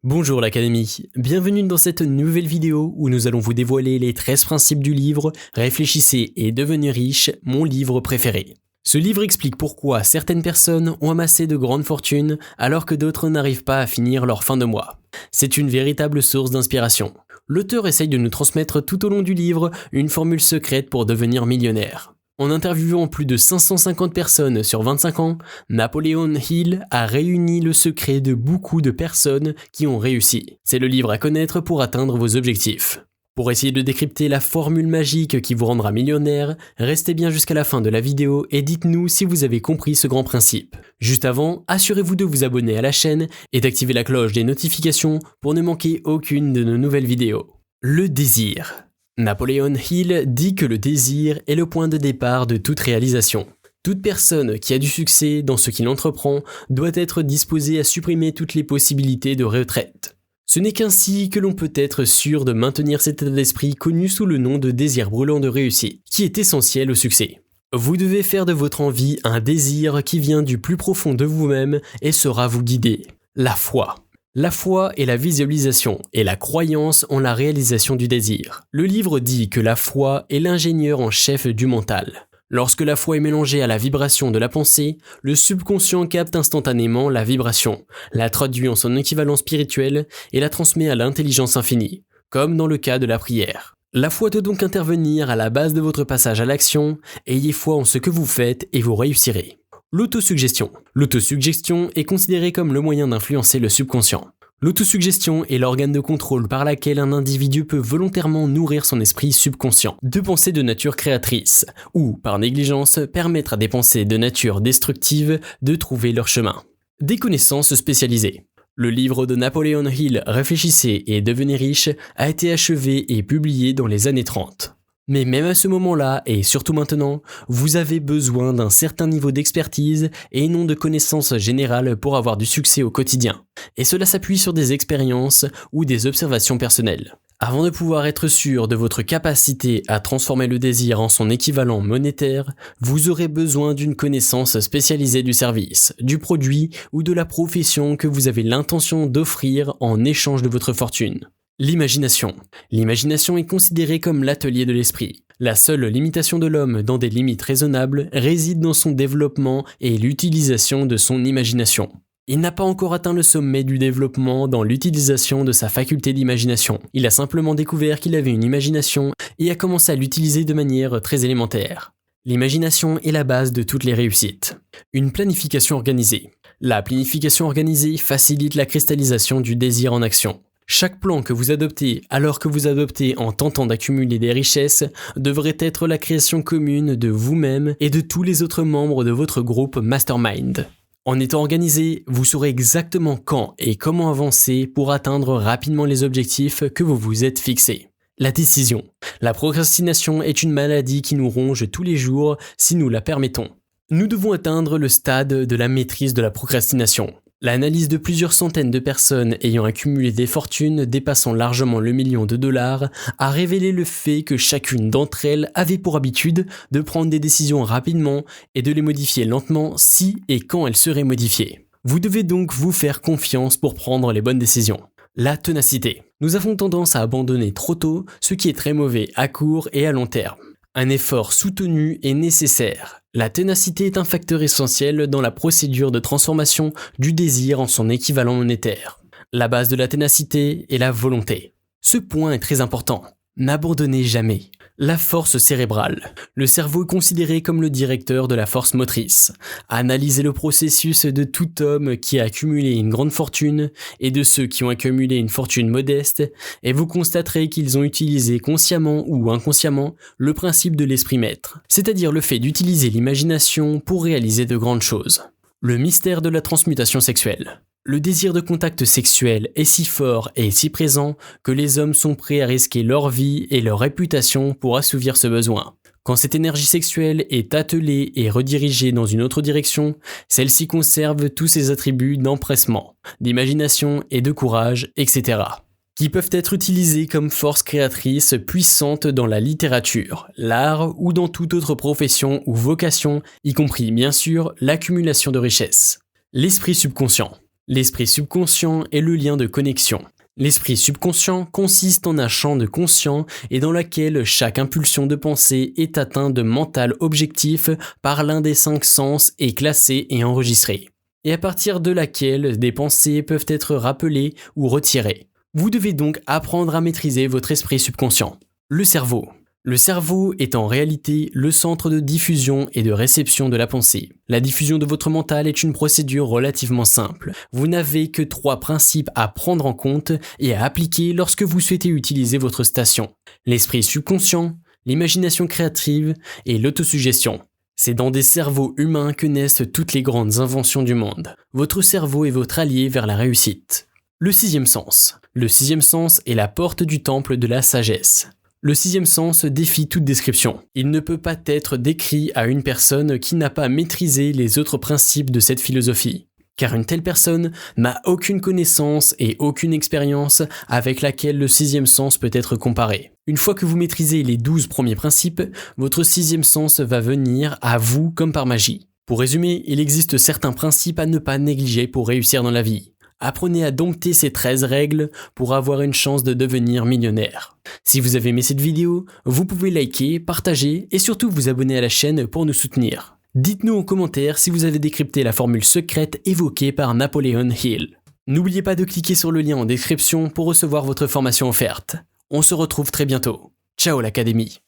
Bonjour l'Académie, bienvenue dans cette nouvelle vidéo où nous allons vous dévoiler les 13 principes du livre « Réfléchissez et devenez riche », mon livre préféré. Ce livre explique pourquoi certaines personnes ont amassé de grandes fortunes alors que d'autres n'arrivent pas à finir leur fin de mois. C'est une véritable source d'inspiration. L'auteur essaye de nous transmettre tout au long du livre une formule secrète pour devenir millionnaire. En interviewant plus de 550 personnes sur 25 ans, Napoleon Hill a réuni le secret de beaucoup de personnes qui ont réussi. C'est le livre à connaître pour atteindre vos objectifs. Pour essayer de décrypter la formule magique qui vous rendra millionnaire, restez bien jusqu'à la fin de la vidéo et dites-nous si vous avez compris ce grand principe. Juste avant, assurez-vous de vous abonner à la chaîne et d'activer la cloche des notifications pour ne manquer aucune de nos nouvelles vidéos. Le désir. Napoleon Hill dit que le désir est le point de départ de toute réalisation. Toute personne qui a du succès dans ce qu'il entreprend doit être disposée à supprimer toutes les possibilités de retraite. Ce n'est qu'ainsi que l'on peut être sûr de maintenir cet état d'esprit connu sous le nom de désir brûlant de réussite, qui est essentiel au succès. Vous devez faire de votre envie un désir qui vient du plus profond de vous-même et saura vous guider. La foi. La foi est la visualisation et la croyance en la réalisation du désir. Le livre dit que la foi est l'ingénieur en chef du mental. Lorsque la foi est mélangée à la vibration de la pensée, le subconscient capte instantanément la vibration, la traduit en son équivalent spirituel et la transmet à l'intelligence infinie, comme dans le cas de la prière. La foi doit donc intervenir à la base de votre passage à l'action. Ayez foi en ce que vous faites et vous réussirez. L'autosuggestion. L'autosuggestion est considérée comme le moyen d'influencer le subconscient. L'autosuggestion est l'organe de contrôle par laquelle un individu peut volontairement nourrir son esprit subconscient de pensées de nature créatrice, ou, par négligence, permettre à des pensées de nature destructive de trouver leur chemin. Des connaissances spécialisées. Le livre de Napoleon Hill, Réfléchissez et devenez riche, a été achevé et publié dans les années 30. Mais même à ce moment-là, et surtout maintenant, vous avez besoin d'un certain niveau d'expertise et non de connaissances générales pour avoir du succès au quotidien. Et cela s'appuie sur des expériences ou des observations personnelles. Avant de pouvoir être sûr de votre capacité à transformer le désir en son équivalent monétaire, vous aurez besoin d'une connaissance spécialisée du service, du produit ou de la profession que vous avez l'intention d'offrir en échange de votre fortune. L'imagination. L'imagination est considérée comme l'atelier de l'esprit. La seule limitation de l'homme dans des limites raisonnables réside dans son développement et l'utilisation de son imagination. Il n'a pas encore atteint le sommet du développement dans l'utilisation de sa faculté d'imagination. Il a simplement découvert qu'il avait une imagination et a commencé à l'utiliser de manière très élémentaire. L'imagination est la base de toutes les réussites. Une planification organisée. La planification organisée facilite la cristallisation du désir en action. Chaque plan que vous adoptez alors que vous adoptez en tentant d'accumuler des richesses devrait être la création commune de vous-même et de tous les autres membres de votre groupe Mastermind. En étant organisé, vous saurez exactement quand et comment avancer pour atteindre rapidement les objectifs que vous vous êtes fixés. La décision. La procrastination est une maladie qui nous ronge tous les jours si nous la permettons. Nous devons atteindre le stade de la maîtrise de la procrastination. L'analyse de plusieurs centaines de personnes ayant accumulé des fortunes dépassant largement le million de dollars a révélé le fait que chacune d'entre elles avait pour habitude de prendre des décisions rapidement et de les modifier lentement si et quand elles seraient modifiées. Vous devez donc vous faire confiance pour prendre les bonnes décisions. La ténacité. Nous avons tendance à abandonner trop tôt, ce qui est très mauvais à court et à long terme. Un effort soutenu est nécessaire. La ténacité est un facteur essentiel dans la procédure de transformation du désir en son équivalent monétaire. La base de la ténacité est la volonté. Ce point est très important. N'abandonnez jamais. La force cérébrale. Le cerveau est considéré comme le directeur de la force motrice. Analysez le processus de tout homme qui a accumulé une grande fortune et de ceux qui ont accumulé une fortune modeste et vous constaterez qu'ils ont utilisé consciemment ou inconsciemment le principe de l'esprit maître, c'est-à-dire le fait d'utiliser l'imagination pour réaliser de grandes choses. Le mystère de la transmutation sexuelle. Le désir de contact sexuel est si fort et si présent que les hommes sont prêts à risquer leur vie et leur réputation pour assouvir ce besoin. Quand cette énergie sexuelle est attelée et redirigée dans une autre direction, celle-ci conserve tous ses attributs d'empressement, d'imagination et de courage, etc., qui peuvent être utilisés comme force créatrice puissante dans la littérature, l'art ou dans toute autre profession ou vocation, y compris bien sûr l'accumulation de richesses. L'esprit subconscient. L'esprit subconscient est le lien de connexion. L'esprit subconscient consiste en un champ de conscient et dans lequel chaque impulsion de pensée est atteinte de mental objectif par l'un des 5 sens et classée et enregistrée, et à partir de laquelle des pensées peuvent être rappelées ou retirées. Vous devez donc apprendre à maîtriser votre esprit subconscient. Le cerveau. Le cerveau est en réalité le centre de diffusion et de réception de la pensée. La diffusion de votre mental est une procédure relativement simple. Vous n'avez que 3 principes à prendre en compte et à appliquer lorsque vous souhaitez utiliser votre station. L'esprit subconscient, l'imagination créative et l'autosuggestion. C'est dans des cerveaux humains que naissent toutes les grandes inventions du monde. Votre cerveau est votre allié vers la réussite. Le 6e sens. Le 6e sens est la porte du temple de la sagesse. Le 6e sens défie toute description. Il ne peut pas être décrit à une personne qui n'a pas maîtrisé les autres principes de cette philosophie. Car une telle personne n'a aucune connaissance et aucune expérience avec laquelle le 6e sens peut être comparé. Une fois que vous maîtrisez les 12 premiers principes, votre 6e sens va venir à vous comme par magie. Pour résumer, il existe certains principes à ne pas négliger pour réussir dans la vie. Apprenez à dompter ces 13 règles pour avoir une chance de devenir millionnaire. Si vous avez aimé cette vidéo, vous pouvez liker, partager et surtout vous abonner à la chaîne pour nous soutenir. Dites-nous en commentaire si vous avez décrypté la formule secrète évoquée par Napoleon Hill. N'oubliez pas de cliquer sur le lien en description pour recevoir votre formation offerte. On se retrouve très bientôt. Ciao l'Académie.